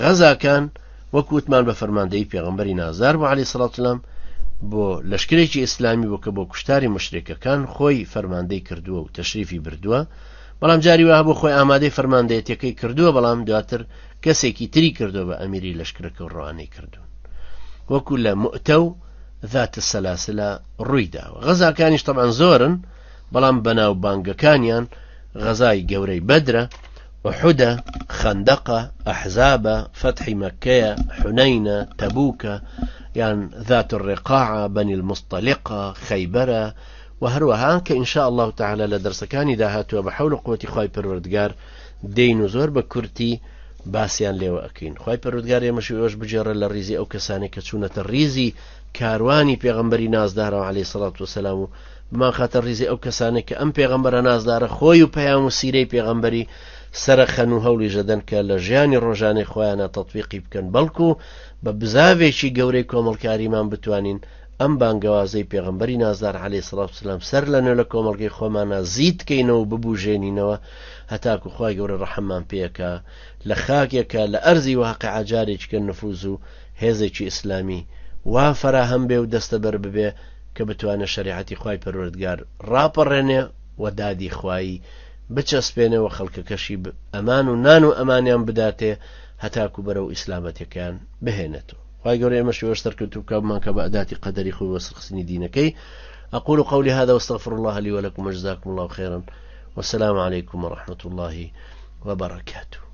غەزا كان وەکوتمان بە فەرماندەی پێغەمبەری نازدار بوو عەلەیهی سەڵاتو وسەلام بۆ لەشکرێکی ئیسلامی بۆ کە بۆ کوشتاری مشرێکەکان خۆی فەرماندەی کردووە و تەشریفی بردووە، بەڵام جاری وها بۆ خۆی ئامادەی فەرماندەیەتەکەی کردووە، بەڵام دواتر کەسێکی تری کردووە بە ئەمیری لەشکرەکە و ڕوانەی کردوون، وەکو لە مؤتە و ذات السەلاسلە ڕوویداوە. غەزاکانیش طبعاً زۆرن، بەڵام بەناو بانگەکانیان غەزای گەورەی بەدرە، ئوحودە، خەندەقە، ئەحزابە، فەتحی مەککەیە، حونەینە، تەبووکە، یان ذات الرقاعة، بني المصطلقة، خەیبەرە، و هەروەها کە ئینشاء الله تعالى لە دەرسەکانی داهاتووە بە حەول و قووەتی خوای پەروەردگار دێین و زۆر بە کورتی باسییان لێوە ئەکەین. خوای پەروەردگار ئێمەش ئێوەش بجێڕە لە ڕیزی ئەو کەسانێک کە چوونەتە ڕیزی کاروانی پێغەمبەری نازدارەوە عەلەیهی سەڵات وسەلام، و بمان خاتە ڕیزی ئەو کەسانێک کە ئەم پێغەمبەرە نازدارە خۆی و پەیام و سیرەی پێغەمبەری سەرەخەن و هەوڵی ژەدەن کە لە ژیانی ڕۆژانەی خۆیانە تەطبیقی بکەن، بەڵکو بە بزاوێکی گەورەی کۆمەڵکاریمان بتوانین ئەم بانگەوازەی پێغەمبەری نازدار عەلەیهی سەڵات وسەلام سەر لەنوێ لە کۆمەڵگەی خۆمانە زیید بکەینەوە و ببوژێنینەوە هەتاکو خوای گەورە ڕەحممان پێکە لە خاکێکە لە ئەرزی واقعە جارێککە نفوز و هێزێکی ئیسلامی وا فەراهەم بێ و دەستەبەر ببێ کە بتوانە شەریعەتی خوای پەروەردگار ڕاپەڕێنێ و دادی خوایی بچەسپێنەوە، خەڵکەکەشی ئەمان و نان و ئەمانیان بداتێ هەتاکو بەرەو ئیسلامەتەکەیان بهێنێتەوە. خوای گەورە ئێمەش وەشتر کردو کابمان کە بە ئەداتی قەدەری خۆی وەسخسنی دینەکەی. أقول قولي هذا واستغفر الله لي ولكم وجزاكم الله خيرا، والسلام عليكم ورحمة الله وبركاته.